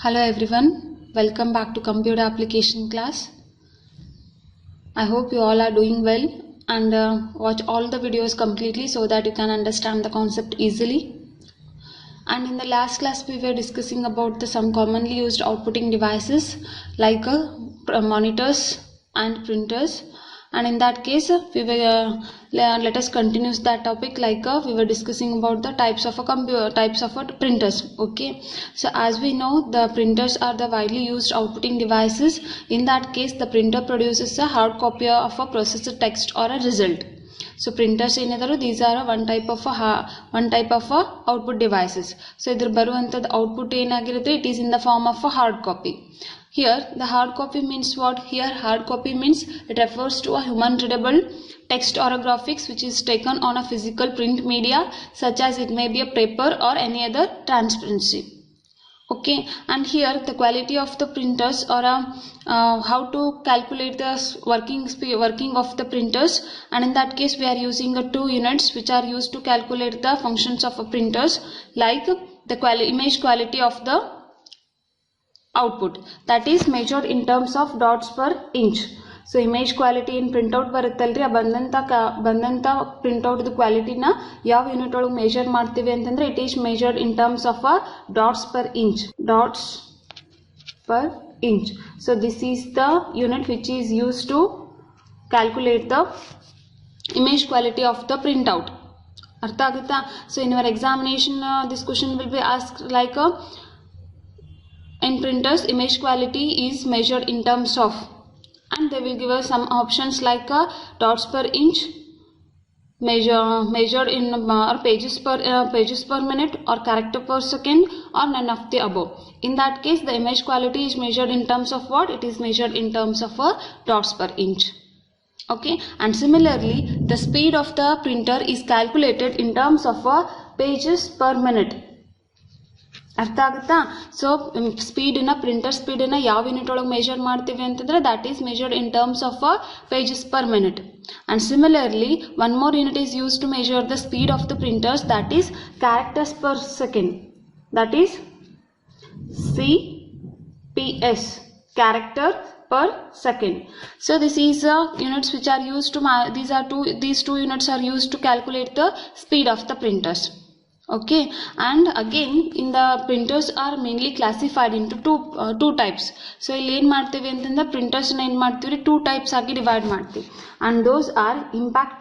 Hello everyone, welcome back to computer application class. I hope you all are doing well and watch all the videos completely so that you can understand the concept easily. And in the last class we were discussing about some commonly used outputting devices like monitors and printers. And in that case we were let us continue that topic like we were discussing about the types of printers. Okay, so as we know, the printers are the widely used outputting devices. In that case the printer produces a hard copy of a processed text or a result. So printers these are one type of output devices. So idr baruvantad output it is in the form of a hard copy. Here the hard copy means what? Here hard copy means it refers to a human readable text or a graphics which is taken on a physical print media, such as it may be a paper or any other transparency. Okay, and here the quality of the printers or how to calculate the working of the printers, and in that case we are using two units which are used to calculate the functions of a printers, like the image quality of the output, that is measured in terms of dots per inch. So image quality in printout ಬರುತ್ತಲ್ರಿ, ಬಂದಂತ printout the ಕ್ವಾಲಿಟಿನ ಯಾವ unit ಒಳಗೆ measure ಮಾಡ್ತೀವಿ ಅಂತಂದ್ರೆ it is measured in terms of dots per inch. So this is the unit which is used to calculate the image quality of the printout. ಅರ್ಥ ಆಗುತ್ತಾ? So in your examination this question will be asked like in printers image quality is measured in terms of, and they will give us some options like dots per inch, measured in pages per minute, or character per second, or none of the above. In that case the image quality is measured in terms of what? It is measured in terms of dots per inch. Okay, and similarly the speed of the printer is calculated in terms of pages per minute. ಅರ್ಥ ಆಗುತ್ತಾ? So ಸ್ಪೀಡ್ನ printer ಸ್ಪೀಡ್ನ ಯಾವ unit ಒಳಗೆ measure ಮಾಡ್ತೀವಿ ಅಂತಂದ್ರೆ that is measured in terms of pages per minute. And similarly one more unit is used to measure the speed of the printers, that is characters per second, that is CPS, character per second. So this is units which are used to these two units are used to calculate the speed of the printers. Okay, and again in the printers are mainly classified into two types. So ಇಲ್ಲಿ ಏನು ಮಾಡ್ತೀವಿ ಅಂತಂದ್ರೆ printers ನ ಏನು ಮಾಡ್ತೀವಿ two types ಆಗಿ divide ಮಾಡ್ತೀವಿ, and those are impact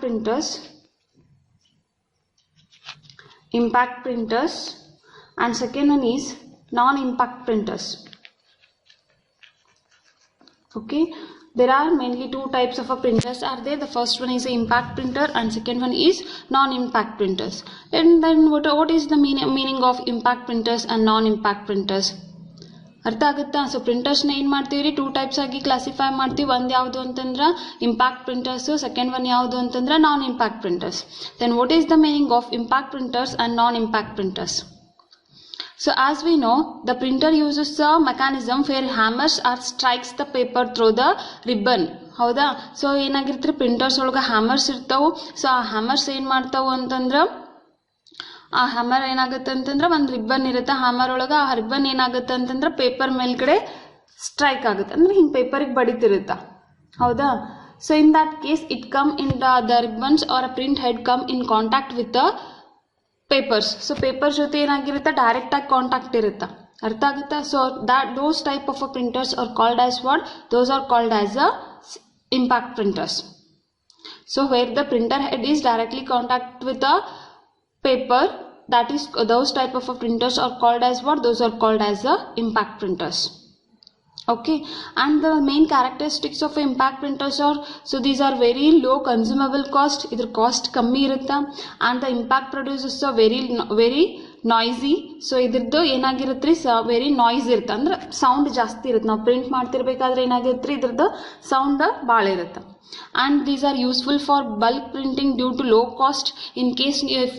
printers and second one is non-impact printers. Okay, there are mainly two types of printers are there. The first one is a impact printer and second one is non-impact printers. And then what is the meaning of impact printers and non-impact printers? ಅರ್ಥ ಆಗುತ್ತಾ? So ಪ್ರಿಂಟರ್ಸ್ನ ಏನು ಮಾಡ್ತೀವಿ two types ಆಗಿ classify ಮಾಡ್ತೀವಿ. ಒಂದು ಯಾವುದು ಅಂತಂದ್ರೆ impact printers, second one ಯಾವುದು ಅಂತಂದ್ರೆ non impact printers. Then what is the meaning of impact printers and non impact printers? So as we know, the printer uses a mechanism where hammers or strikes the paper through the ribbon. ಹೌದಾ? So ಏನಾಗಿರ್ತಾರೆ printers ಒಳಗೆ hammers ಇರ್ತಾವು. So ಆ hammers ಏನು ಮಾಡ್ತಾವು ಅಂತಂದ್ರೆ ಆ hammer ಏನಾಗುತ್ತೆ ಅಂತಂದ್ರೆ ಒಂದು ರಿಬ್ಬನ್ ಇರುತ್ತೆ ಹ್ಯಾಮರ್ ಒಳಗೆ. ಆ ರಿಬ್ಬನ್ ಏನಾಗುತ್ತೆ ಅಂತಂದ್ರೆ ಪೇಪರ್ ಮೇಲ್ಗಡೆ ಸ್ಟ್ರೈಕ್ ಆಗುತ್ತೆ, ಅಂದ್ರೆ ಹಿಂಗೆ ಪೇಪರಿಗೆ ಬಡಿತಿರುತ್ತ. ಹೌದಾ? So in that case it come in the ribbons or a print head come in contact with the papers. So paper ಜೊತೆ ಏನಾಗಿರುತ್ತೆ ಡೈರೆಕ್ಟ್ ಆಗಿ ಕಾಂಟ್ಯಾಕ್ಟ್ ಇರುತ್ತೆ. ಅರ್ಥ ಆಗುತ್ತಾ? So those type of printers are called as what? Those are called as impact printers. So where the printer head is directly contact with the paper, that is those type of printers are called as what? Those are called as impact printers. Okay, and the main characteristics of impact printers are, so these are very low consumable cost, idr cost kammi irutta, and the impact produces a very noisy. So ಇದ್ರದ್ದು ಏನಾಗಿರುತ್ತೆ very noise ಇರುತ್ತೆ, ಅಂದ್ರೆ sound ಜಾಸ್ತಿ ಇರುತ್ತೆ. ನಾವು print ಮಾಡ್ತಿರ್ಬೇಕಾದ್ರೆ ಏನಾಗಿರುತ್ತೆ ಇದ್ರದ್ದು sound ಭಾಳ ಇರುತ್ತೆ. and these are useful for bulk printing due to low cost. in case if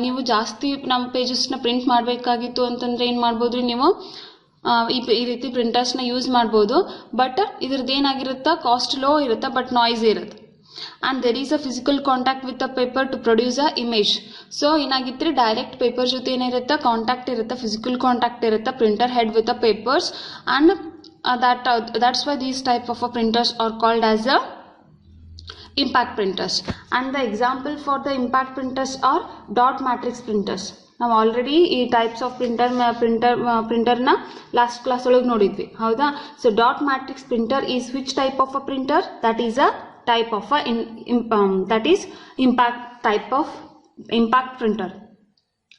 ನೀವು ಜಾಸ್ತಿ ನಮ್ಮ ಪೇಜಸ್ನ ಪ್ರಿಂಟ್ ಮಾಡಬೇಕಾಗಿತ್ತು ಅಂತಂದ್ರೆ ಏನು ಮಾಡ್ಬೋದ್ರಿ ನೀವು ಈ ರೀತಿ ಪ್ರಿಂಟರ್ಸ್ನ ಯೂಸ್ ಮಾಡ್ಬೋದು. ಬಟ್ ಇದ್ರದ್ದು ಏನಾಗಿರುತ್ತೆ ಕಾಸ್ಟ್ ಲೋ ಇರುತ್ತೆ ಬಟ್ ನಾಯ್ಸ್ ಇರುತ್ತೆ. and there is a physical contact with the paper to produce a image. So ಏನಾಗಿತ್ರಿ direct paper ಜೊತೆ ಏನಿರುತ್ತೆ ಕಾಂಟ್ಯಾಕ್ಟ್ ಇರುತ್ತೆ, physical contact ಇರುತ್ತೆ printer head with the papers, and that's why these type of printers are called as a impact printers. And the example for the impact printers are dot matrix printers. ನಾವು already ಈ types of ಪ್ರಿಂಟರ್ನ last class ಒಳಗೆ ನೋಡಿದ್ವಿ ಹೌದಾ. So dot matrix printer is which type of a printer? That is a type of that is impact printer.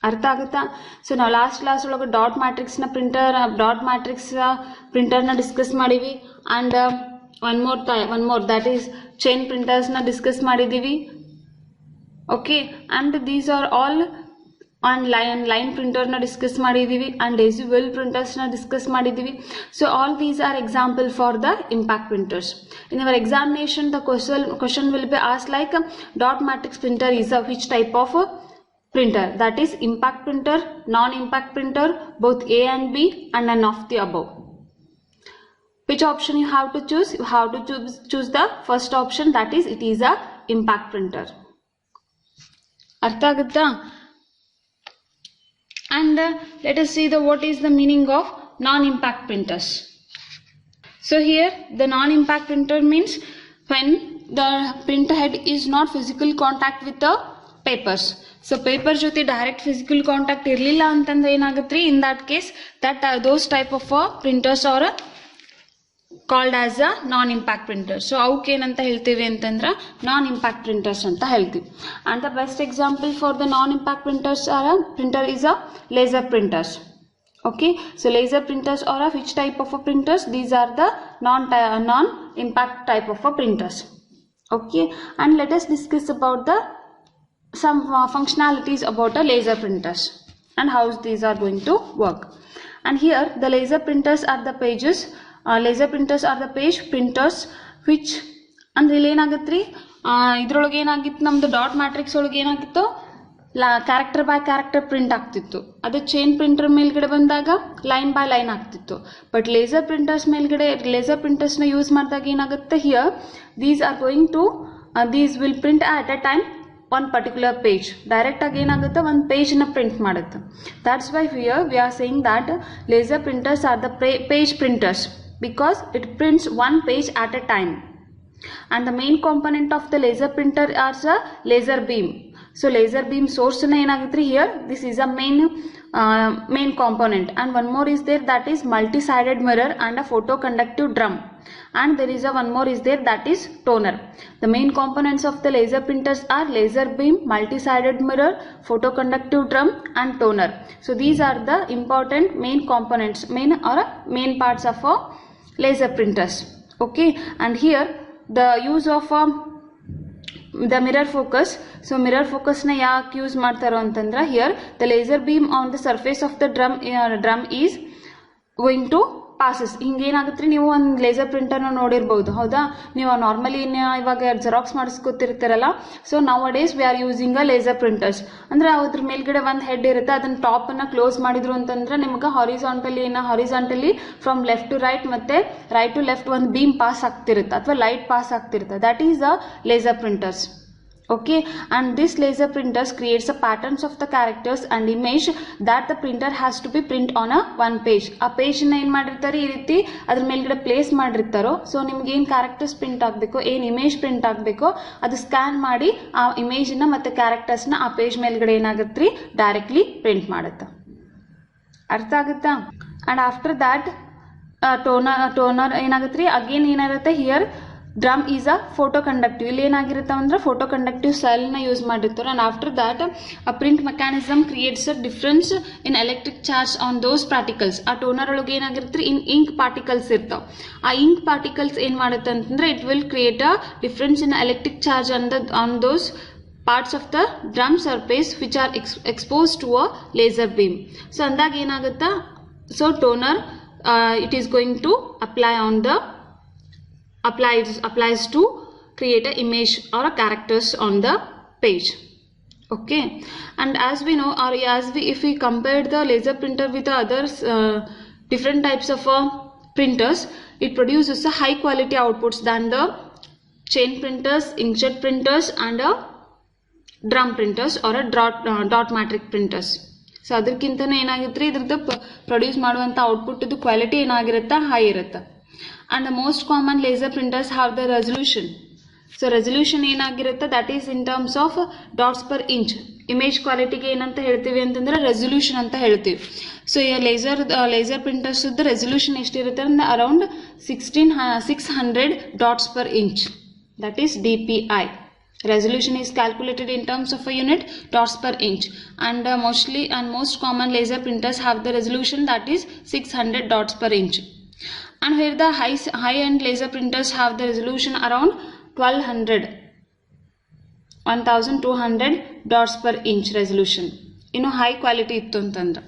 ಅರ್ಥ ಆಗುತ್ತಾ? So ನಾವು last class ಒಳಗೆ ಡಾಟ್ ಮ್ಯಾಟ್ರಿಕ್ಸ್ ಪ್ರಿಂಟರ್ನ ಡಿಸ್ಕಸ್ ಮಾಡೀವಿ. And one more that is chain ಪ್ರಿಂಟರ್ಸ್ನ discuss ಮಾಡಿದ್ದೀವಿ. Okay, and these are all on line ಪ್ರಿಂಟರ್ನ discuss ಮಾಡಿದ್ದೀವಿ, ಆ್ಯಂಡ್ ಡೆಸಿಬಲ್ ಪ್ರಿಂಟರ್ಸ್ನ ಡಿಸ್ಕಸ್ ಮಾಡಿದ್ದೀವಿ. So all these are example for the impact printers. In our examination the question will be asked like dot matrix printer is a which type of printer? That is impact printer, non-impact printer, both A and B, and none of the above. Which option you have to choose? You have to choose the first option, that is it is a impact printer. Artha agutta? And let us see what is the meaning of non-impact printers. So here the non-impact printer means when the printer head is not physical contact with the papers. So paper ಜೊತೆ direct physical contact ಇರಲಿಲ್ಲ ಅಂತಂದ್ರೆ ಏನಾಗುತ್ತೆ, ಇನ್ that case that those type of printers are called as a non impact printer. So ಅವಕ್ಕೆ ಏನಂತ ಹೇಳ್ತೀವಿ ಅಂತಂದ್ರೆ non impact printers ಅಂತ ಹೇಳ್ತೀವಿ. And the best example for the non impact printer is a laser printers. Okay, so laser printers are of which type of printers? These are the non-impact type of printers. Okay, and let us discuss about the some functionalities about the laser printers and how these are going to work. And here the laser printers are the page printers which ಅಂದ್ರೆ ಇಲ್ಲಿ ಏನಾಗತ್ರಿ, ಇದ್ರೊಳಗೆ ಏನಾಗಿತ್ತು ನಮ್ದು dot matrix ಒಳಗೆ ಏನಾಗಿತ್ತು character by character print ಆಗ್ತಿತ್ತು. ಅದೇ chain printer ಮೇಲ್ಗಡೆ ಬಂದಾಗ ಲೈನ್ ಬೈ ಲೈನ್ ಆಗ್ತಿತ್ತು. ಬಟ್ ಲೇಸರ್ ಪ್ರಿಂಟರ್ಸ್ ಮೇಲ್ಗಡೆ ಲೇಸರ್ ಪ್ರಿಂಟರ್ಸ್ನ ಯೂಸ್ ಮಾಡಿದಾಗ ಏನಾಗುತ್ತೆ, here these are going to these will print at a time one particular page. Direct ಆಗಿ ಏನಾಗುತ್ತೆ, ಒಂದು ಪೇಜ್ನ ಪ್ರಿಂಟ್ ಮಾಡುತ್ತೆ. That's why here we are saying that laser printers are the page printers because it prints one page at a time. And the main component of the laser printer is a laser beam. So laser beam source na enagitre here, this is a main component. And one more is there, that is multi-sided mirror and a photoconductive drum. And there is a one more is there, that is toner. The main components of the laser printers are laser beam, multi-sided mirror, photoconductive drum and toner. So these are the important main components, main parts of laser printers. Okay, and here the use of the mirror focus. So mirror focus na yak use ಮಾಡ್ತಾರೋ ಅಂತಂದ್ರೆ here the laser beam on the surface of the drum is going to passes. ಹಿಂಗೇನಾಗುತ್ತೆ, ನೀವು ಒಂದು laser ಪ್ರಿಂಟರ್ನ ನೋಡಿರ್ಬೋದು ಹೌದಾ. ನೀವು normally ಇವಾಗ xerox ಮಾಡಿಸ್ಕೊತಿರ್ತಾರಲ್ಲ, so nowadays we are using a laser printers. ಅಂದ್ರೆ ಅದ್ರ ಮೇಲ್ಗಡೆ ಒಂದು ಹೆಡ್ ಇರುತ್ತೆ, ಅದನ್ನ ಟಾಪನ್ನು ಕ್ಲೋಸ್ ಮಾಡಿದ್ರು ಅಂತಂದ್ರೆ ನಿಮ್ಗೆ horizontally from left to right ಮತ್ತೆ ರೈಟ್ ಟು ಲೆಫ್ಟ್ ಒಂದು ಬೀಮ್ ಪಾಸ್ ಆಗ್ತಿರುತ್ತೆ ಅಥವಾ ಲೈಟ್ ಪಾಸ್ ಆಗ್ತಿರುತ್ತೆ. That is a laser printers. Okay, and this laser printers creates the patterns of the characters and image that the printer has to be print on a one page. ಆ page ನ ಏನ್ ಮಾಡಿರ್ತಾರೆ, ಈ ರೀತಿ ಅದ್ರ ಮೇಲ್ಗಡೆ place ಮಾಡಿರ್ತಾರೋ. So ನಿಮ್ಗೆ ಏನ್ ಕ್ಯಾರೆಕ್ಟರ್ಸ್ ಪ್ರಿಂಟ್ ಆಗ್ಬೇಕು, ಏನ್ ಇಮೇಜ್ ಪ್ರಿಂಟ್ ಆಗ್ಬೇಕು, ಅದು ಸ್ಕ್ಯಾನ್ ಮಾಡಿ ಆ ಇಮೇಜ್ ನ ಮತ್ತೆ ಕ್ಯಾರೆಕ್ಟರ್ಸ್ ನ ಆ ಪೇಜ್ ಮೇಲ್ಗಡೆ ಏನಾಗತ್ರಿ ಡೈರೆಕ್ಟ್ಲಿ ಪ್ರಿಂಟ್ ಮಾಡುತ್ತೆ. ಅರ್ಥ ಆಗುತ್ತಾ? ಅಂಡ್ ಆಫ್ಟರ್ ದ್ಯಾಟ್ ಟೋನರ್ ಏನಾಗತ್ರಿ, ಅಗೇನ್ ಏನಾಗುತ್ತೆ here drum is a photo conductive. ಇಲ್ಲಿ ಏನಾಗಿರುತ್ತೆ ಅಂದ್ರೆ ಫೋಟೋ ಕಂಡಕ್ಟಿವ್ ಸೆಲ್ನ ಯೂಸ್ ಮಾಡಿರ್ತಾರೆ. And after that a print mechanism creates a difference in electric charge on those particles. ಆ ಟೋನರ್ ಒಳಗೆ ಏನಾಗಿರುತ್ತೆ, ಇಂಕ್ ಪಾರ್ಟಿಕಲ್ಸ್ ಇರ್ತಾವೆ. ಆ ಇಂಕ್ ಪಾರ್ಟಿಕಲ್ಸ್ ಏನ್ ಮಾಡುತ್ತೆ ಅಂತಂದ್ರೆ it will create a difference in electric charge on those parts of the drum surface which are exposed to a laser beam. So ಅಂದಾಗ ಏನಾಗುತ್ತೆ, so toner it is going to apply on the applies to create an image or a characters on the page. Okay, and as we know, or if we compare the laser printer with the others different types of printers, it produces a high quality outputs than the chain printers, inkjet printers, and drum printers or a dot matrix printers. So ಅದಕ್ಕಿಂತನೂ ಏನಾಗಿರುತ್ತೆ ಇದ್ರದ್ದು produce ಮಾಡುವಂಥ output quality ಏನಾಗಿರುತ್ತೆ high ಇರುತ್ತೆ. And the most common laser printers have the resolution. So resolution ಏನಾಗಿರುತ್ತೆ that is in terms of dots per inch. Image ಕ್ವಾಲಿಟಿಗೆ ಏನಂತ ಹೇಳ್ತೀವಿ ಅಂತಂದ್ರೆ ರೆಸಲ್ಯೂಷನ್ ಅಂತ ಹೇಳ್ತೀವಿ. ಸೊ ಈ ಲೇಸರ್ ಪ್ರಿಂಟರ್ಸ್ ರೆಸಲ್ಯೂಷನ್ ಎಷ್ಟಿರುತ್ತೆ ಅಂದ್ರೆ around 600 dots per inch, that is DPI. Resolution is calculated in terms of a unit dots per inch, and most common laser printers have the resolution that is 600 dots per inch. And here the high end laser printers have the resolution around 1200 dots per inch resolution. High quality ittu antandra.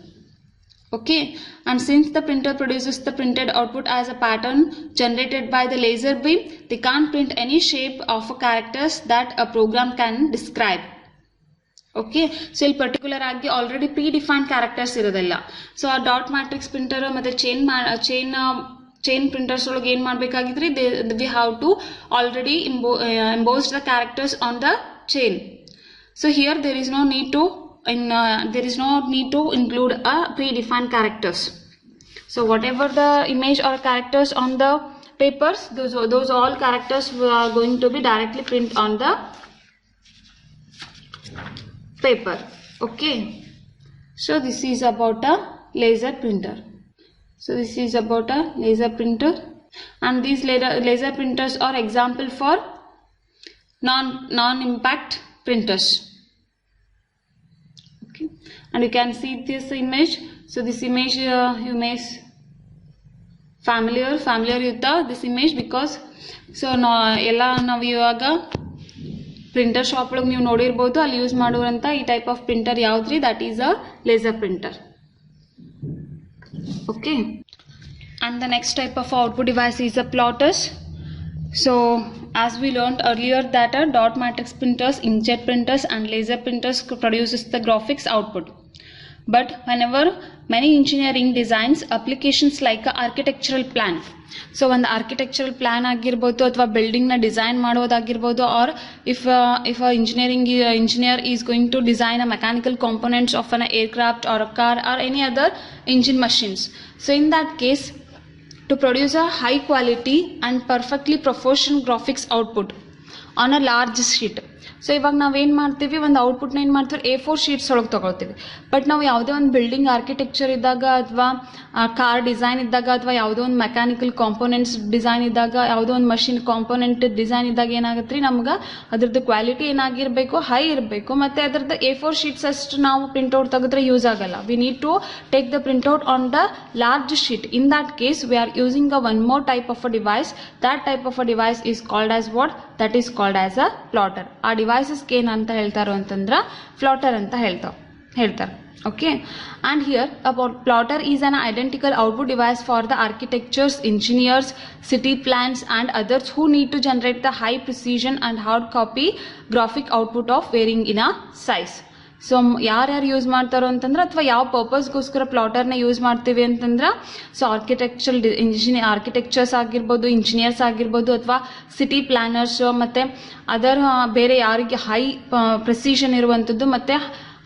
Okay, and since the printer produces the printed output as a pattern generated by the laser beam, they can't print any shape of characters that a program can describe. Okay, so ಇಲ್ಲಿ particular ಆಗಿ already pre defined characters ಇರೋದಿಲ್ಲ. So ಆ dot matrix printer ಮತ್ತೆ chain printers ಒಳಗೆ ಏನು ಮಾಡಬೇಕಾಗಿದ್ರಿ, we have to already emboss the characters on the chain. So here there is no need to include a predefined characters. So whatever the image or characters on the papers, those all characters are going to be directly print on the paper. Okay, so this is about a laser printer. And these laser printers are example for non-impact printers. And you can see this image. So this image you may familiar with this image because so ಎಲ್ಲ ನಾವು ಇವಾಗ printer shop ಒಳಗೆ ನೀವು ನೋಡಿರ್ಬೋದು, ಅಲ್ಲಿ use ಮಾಡುವಂಥ ಈ type of printer ಯಾವ್ದ್ರಿ, that is a laser printer. Okay, and the next type of output device is a plotters. So as we learned earlier that dot matrix printers, inkjet printers and laser printers produces the graphics output. But whenever many engineering designs applications like a architectural plan, so ಒಂದು architectural plan ಆಗಿರ್ಬೋದು ಅಥವಾ building ನ design ಮಾಡೋದಾಗಿರ್ಬೋದು, or if a engineer is going to design a mechanical components of an aircraft or a car or any other engine machines. So in that case, to produce a high quality and perfectly proportioned graphics output on a large sheet. So ಇವಾಗ ನಾವೇನು ಮಾಡ್ತೀವಿ, ಒಂದು ಔಟ್ಪುಟ್ನ ಏನು ಮಾಡ್ತೀವಿ, A4 sheets ಒಳಗೆ ತೊಗೊಳ್ತೀವಿ. But ನಾವು ಯಾವುದೇ ಒಂದು ಬಿಲ್ಡಿಂಗ್ ಆರ್ಕಿಟೆಕ್ಚರ್ ಇದ್ದಾಗ ಅಥವಾ ಕಾರ್ ಡಿಸೈನ್ ಇದ್ದಾಗ ಅಥವಾ ಯಾವುದೋ ಒಂದು ಮೆಕ್ಯಾನಿಕಲ್ ಕಾಂಪೋನೆಂಟ್ಸ್ ಡಿಸೈನ್ ಇದ್ದಾಗ, ಯಾವುದೋ ಒಂದು ಮಷಿನ್ ಕಾಂಪೋನೆಂಟ್ ಡಿಸೈನ್ ಇದ್ದಾಗ ಏನಾಗುತ್ತೆ ರೀ, ನಮ್ಗೆ ಅದ್ರದ್ದು ಕ್ವಾಲಿಟಿ ಏನಾಗಿರಬೇಕು, ಹೈ ಇರಬೇಕು. ಮತ್ತು ಅದ್ರದ್ದು A4 ಶೀಟ್ಸ್ ಅಷ್ಟು ನಾವು ಪ್ರಿಂಟ್ಔಟ್ ತೆಗೆದ್ರೆ ಯೂಸ್ ಆಗಲ್ಲ. We need to take the printout on the large sheet. In that case we are using one more type of a device. That type of a device is called as what, that is called as a plotter. ಆ ಡಿವೈಸಸ್ಗೆ ಏನಂತ ಹೇಳ್ತಾರೋ ಅಂತಂದ್ರೆ plotter ಅಂತ ಹೇಳ್ತಾರೆ. Okay, and here about plotter is an identical output device for the architects, engineers, city plans and others who need to generate the high precision and hard copy graphic output of varying in a size. So ಯಾರ್ಯಾರು use ಮಾಡ್ತಾರೋ ಅಂತಂದ್ರೆ, ಅಥವಾ ಯಾವ ಪರ್ಪಸ್ಗೋಸ್ಕರ ಪ್ಲಾಟರ್ನ use ಮಾಡ್ತೀವಿ ಅಂತಂದ್ರೆ, so architectures ಆಗಿರ್ಬೋದು, engineers ಆಗಿರ್ಬೋದು, ಅಥವಾ ಸಿಟಿ ಪ್ಲಾನರ್ಸ್ ಮತ್ತು ಅದರ್ ಬೇರೆ ಯಾರಿಗೆ ಹೈ ಪ್ರೆಸಿಷನ್ ಇರುವಂಥದ್ದು ಮತ್ತು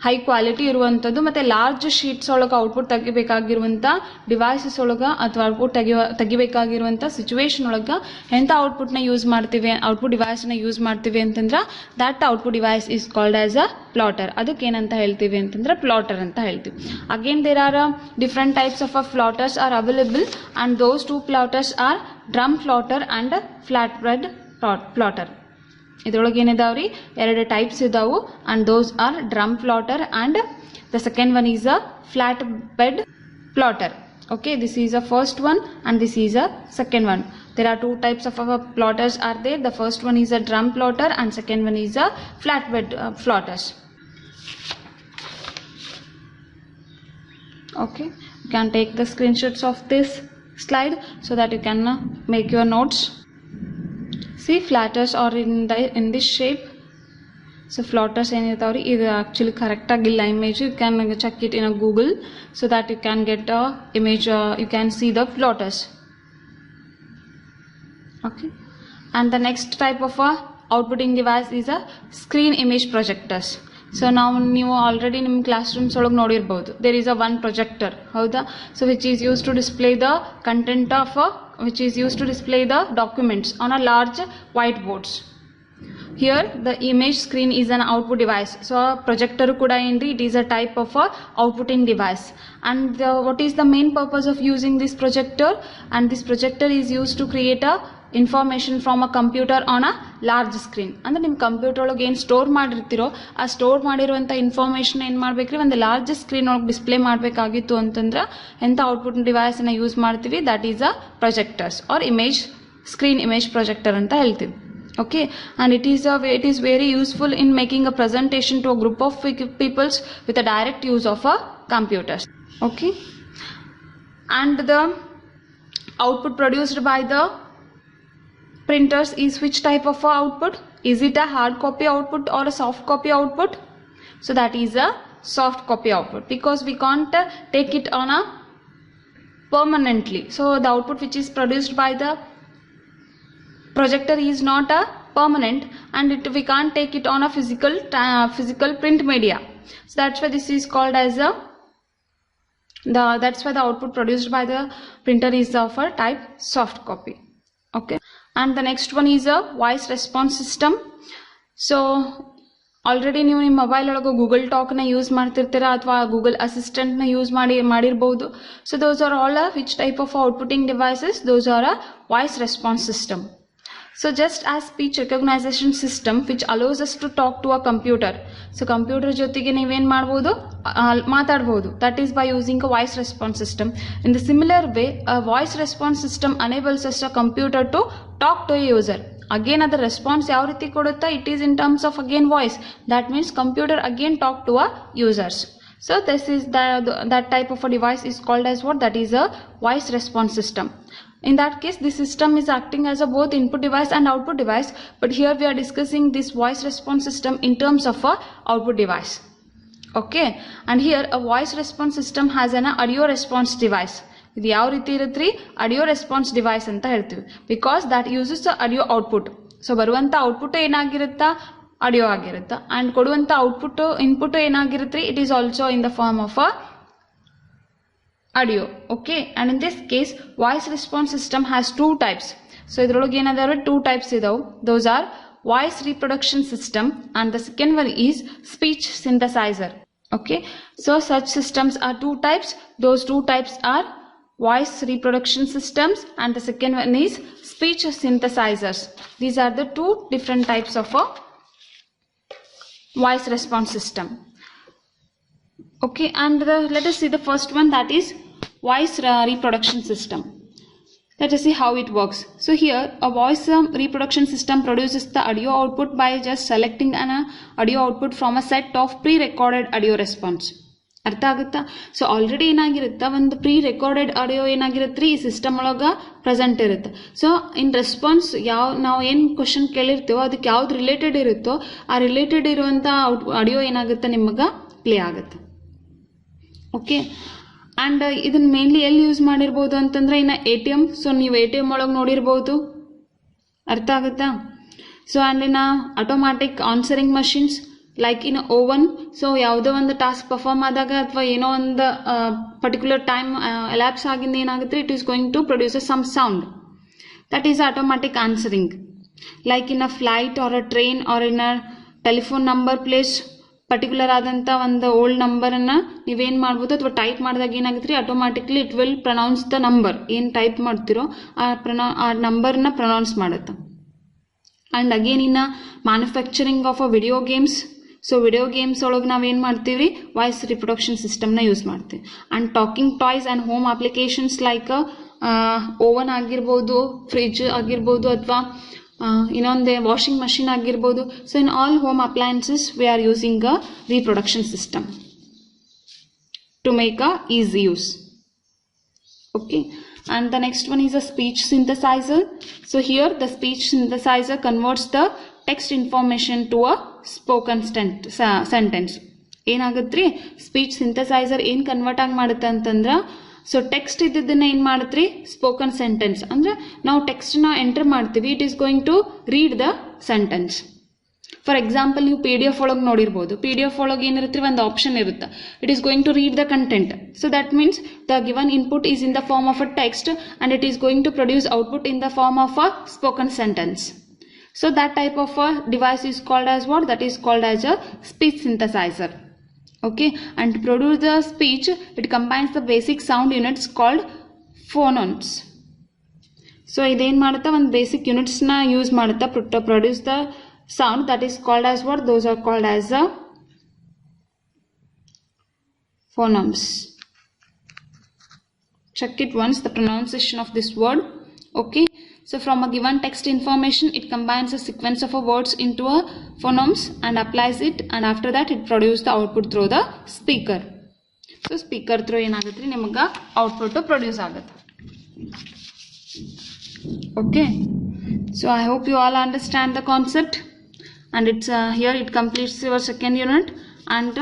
ಹೈ ಕ್ವಾಲಿಟಿ ಇರುವಂಥದ್ದು ಮತ್ತು ಲಾರ್ಜ್ ಶೀಟ್ಸ್ ಒಳಗೆ ಔಟ್ಪುಟ್ ತೆಗಿಬೇಕಾಗಿರುವಂಥ ಡಿವೈಸಸ್ ಒಳಗೆ ಅಥವಾ ಔಟ್ಪುಟ್ ತೆಗಿಬೇಕಾಗಿರುವಂಥ ಸಿಚುವೇಶನ್ ಒಳಗೆ ಎಂಥ ಔಟ್ಪುಟ್ನ ಯೂಸ್ ಮಾಡ್ತೀವಿ, ಔಟ್ಪುಟ್ ಡಿವೈಸ್ನ ಯೂಸ್ ಮಾಡ್ತೀವಿ ಅಂತಂದ್ರೆ that output device is called as a plotter. ಅದಕ್ಕೆ ಏನಂತ ಹೇಳ್ತೀವಿ ಅಂತಂದ್ರೆ ಪ್ಲಾಟರ್ ಅಂತ ಹೇಳ್ತೀವಿ. Again there are different types of plotters are available, and those two plotters are drum plotter and flatbed plotter. ಇದರೊಳಗೆ ಏನಿದಾವ್ರಿ, ಎರಡು ಟೈಪ್ಸ್ ಇದಾವು, and those are drum plotter and the second one is a flat bed plotter. Okay, this is a first one and this is a second one. There are two types of plotters are there. The first one is a drum plotter and second one is a flat bed plotters. Okay, you can take the screenshots of this slide so that you can make your notes. See, flatters are in this shape. So flotters ಏನಿರ್ತಾವ್ರಿ, ಇದು actually ಕರೆಕ್ಟಾಗಿಲ್ಲ image. You can check it in a Google so that you can get a image, you can see the flotters. Okay, And the next type of a outputting device is a screen image projectors. So now ನೀವು already ನಿಮ್ಮ classrooms ಒಳಗೆ ನೋಡಿರಬಹುದು, there is a one projector, ಹೌದಾ? So which is used to display the content of which is used to display the documents on a large whiteboards. Here the image screen is an output device. So projector kuda indi, it is a type of a outputting device. And what is the main purpose of using this projector? And this projector is used to create a information from a computer on a large screen. ಅಂದ್ರೆ ನಿಮ್ಮ computer ಒಳಗೆ ಏನು store ಮಾಡಿರ್ತೀರೋ ಆ store ಮಾಡಿರುವಂಥ information ಏನು ಮಾಡಬೇಕ್ರಿ, ಒಂದು large screen ಒಳಗೆ ಡಿಸ್ಪ್ಲೇ ಮಾಡಬೇಕಾಗಿತ್ತು ಅಂತಂದ್ರೆ ಎಂಥ ಔಟ್ಪುಟ್ ಡಿವೈಸನ್ನು ಯೂಸ್ ಮಾಡ್ತೀವಿ, that is a projectors or image screen image projector ಅಂತ ಹೇಳ್ತೀವಿ. Okay, and it is very useful in making a presentation to a group of peoples with a direct use of a computers. Okay, and the output produced by the printers is which type of output? Is it a hard copy output or a soft copy output? So that is a soft copy output, because we can't take it on a permanently. So the output which is produced by the projector is not a permanent, and we can't take it on a physical print media. So that's why this is called as that's why the output produced by the printer is of a type soft copy. Okay, and the next one is a voice response system. So ಆಲ್ರೆಡಿ ನೀವು ನಿಮ್ಮ mobile ಒಳಗೆ Google ಟಾಕ್ನ use ಮಾಡ್ತಿರ್ತೀರಾ ಅಥವಾ Google ಅಸಿಸ್ಟೆಂಟ್ನ use ಮಾಡಿರ್ಬೋದು. So those are all which type of outputting devices? Those are a voice response system. So just as speech recognition system which allows us to talk to a computer, so computer ಜೊತೆಗೆ ನೀವೇನ್ ಮಾಡಬಹುದು, ಮಾತಾಡಬಹುದು, that is by using a voice response system. In the similar way, a voice response system enables us a computer to talk to a user. Again the response ಯಾವ ರೀತಿ ಕೊಡುತ್ತಾ, it is in terms of again voice. That means computer again talk to a users. So this is that type of a device is called as what? That is a voice response system. In that case, this system is acting as a both input device and output device, but here we are discussing this voice response system in terms of a output device. Okay, and here a voice response system has an audio response device. ಇದು ಯಾವ ರೀತಿ ಇರುತ್ತ್ರಿ? Audio response device ಅಂತ ಹೇಳ್ತೀವಿ, because that uses the audio output. So ಬರುವಂಥ output ಏನಾಗಿರುತ್ತಾ? Audio ಆಗಿರುತ್ತಾ. And ಕೊಡುವಂಥ output input ಏನಾಗಿರುತ್ತೆ? It is also in the form of a audio. Okay, and in this case voice response system has two types. So idrologe enadare two types idavu. Those are voice reproduction system and the second one is speech synthesizer. Okay, so such systems are two types. Those two types are voice reproduction systems and the second one is speech synthesizers. These are the two different types of a voice response system. Okay, and let us see the first one, that is voice reproduction system. Let us see how it works. So here a voice reproduction system produces the audio output by just selecting an audio output from a set of pre-recorded audio response. ಅರ್ಥ ಆಗುತ್ತಾ? So already ಏನಾಗಿರುತ್ತೆ, ಒಂದು pre recorded audio ಏನಾಗಿರುತ್ತೆ ಈ system ಒಳಗೆ present ಇರುತ್ತೆ. So in response ನಾವು ಏನು ಕ್ವಶನ್ ಕೇಳಿರ್ತೀವೋ ಅದಕ್ಕೆ ಯಾವ್ದು ರಿಲೇಟೆಡ್ ಇರುತ್ತೋ ಆ ರಿಲೇಟೆಡ್ ಇರುವಂಥ ಆಡಿಯೋ ಏನಾಗುತ್ತೆ ನಿಮಗೆ ಪ್ಲೇ ಆಗುತ್ತೆ. ಓಕೆ, ಆ್ಯಂಡ್ ಇದನ್ನು ಮೇನ್ಲಿ ಎಲ್ಲಿ ಯೂಸ್ ಮಾಡಿರ್ಬೋದು ಅಂತಂದರೆ ಇನ್ನು ATM. ಸೊ ನೀವು ATM ಒಳಗೆ ನೋಡಿರ್ಬೋದು, ಅರ್ಥ ಆಗುತ್ತಾ? ಸೊ ಆ್ಯಂಡ್ ಇನ್ನು automatic answering machines like in oven. So ಯಾವುದೋ ಒಂದು ಟಾಸ್ಕ್ ಪರ್ಫಾರ್ಮ್ ಆದಾಗ ಅಥವಾ ಏನೋ ಒಂದು ಪರ್ಟಿಕ್ಯುಲರ್ ಟೈಮ್ ಎಲಾಪ್ಸ್ ಆಗಿಂದ ಏನಾಗುತ್ತೆ, it is going to produce some sound, that is automatic answering. Like in a flight or a train or in a telephone number place particular ಆದಂಥ ಒಂದು ಓಲ್ಡ್ ನಂಬರನ್ನು ನೀವೇನು ಮಾಡ್ಬೋದು ಅಥವಾ ಟೈಪ್ ಮಾಡಿದಾಗ ಏನಾಗುತ್ತೆ ರೀ, automatically it will pronounce the number. ಏನು ಟೈಪ್ ಮಾಡ್ತಿರೋ ಆ ನಂಬರ್ನ ಪ್ರೊನೌನ್ಸ್ ಮಾಡುತ್ತೆ. ಆ್ಯಂಡ್ ಅಗೇನ್ ಇನ್ನು manufacturing of a video games. So video games ಒಳಗೆ ನಾವೇನು ಮಾಡ್ತೀವಿ, ವಾಯ್ಸ್ ರಿಪ್ರೊಡಕ್ಷನ್ ಸಿಸ್ಟಮ್ನ ಯೂಸ್ ಮಾಡ್ತೀವಿ. And talking toys and home applications like oven ಆಗಿರ್ಬೋದು, ಫ್ರಿಡ್ಜ್ ಆಗಿರ್ಬೋದು, ಅಥವಾ ಇನ್ನೊಂದೇ ವಾಷಿಂಗ್ ಮಷಿನ್ ಆಗಿರ್ಬೋದು. So in all home appliances we are using a reproduction system to make a easy use. Okay, and the next one is a speech synthesizer. So here the speech synthesizer converts the text information to a spoken sentence. ಏನಾಗುತ್ತೆ ರೀ, speech synthesiser ಏನು convert ಆಗಿ ಮಾಡುತ್ತೆ ಅಂತಂದ್ರೆ so text ಇದ್ದಿದ್ದನ್ನ ಏನು ಮಾಡುತ್ತೀರಿ, spoken sentence ಅಂದರೆ ನಾವು ಟೆಕ್ಸ್ಟ್ನ ಎಂಟರ್ ಮಾಡ್ತೀವಿ, it is going to read the sentence. For example ನೀವು PDF ಒಳಗೆ ನೋಡಿರ್ಬೋದು, PDF ಒಳಗೆ ಏನಿರುತ್ತೆ, ಒಂದು ಆಪ್ಷನ್ ಇರುತ್ತೆ, it is going to read the content. So that means the given input is in the form of a text and it is going to produce output in the form of a spoken sentence. So that type of a device is called as what? That is called as a speech synthesizer. Okay, and to produce the speech, it combines the basic sound units called phonemes. So iದೇನು ಮಾಡುತ್ತಾ, ಒಂದು basic ಯೂನಿಟ್ಸ್ನ use ಮಾಡುತ್ತಾ to produce the sound, that is called as what? Those are called as the phonemes. Check it once, the pronunciation of this word. Okay, so from a given text information, it combines a sequence of words into a phonemes and applies it, and after that it produces the output through the speaker. So speaker through ಏನಾಗುತ್ತೆ ನಿಮಗೆ output produce ಆಗುತ್ತೆ. Okay, so I hope you all understand the concept, and it's here it completes your second unit and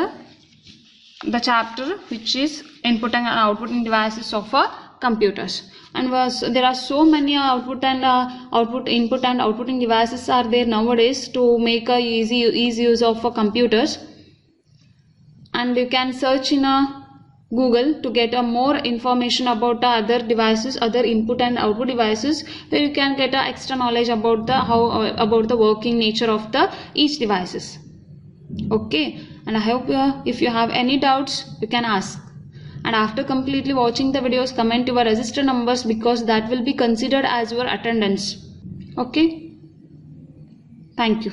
the chapter which is inputting and outputting devices of computers. And there are so many input and outputting devices are there nowadays to make a easy use of computers, and you can search in Google to get more information about the other devices, other input and output devices. There you can get extra knowledge about the working nature of the each devices. Okay, and I hope if you have any doubts you can ask, and after completely watching the videos, comment your register numbers because that will be considered as your attendance. Okay, thank you.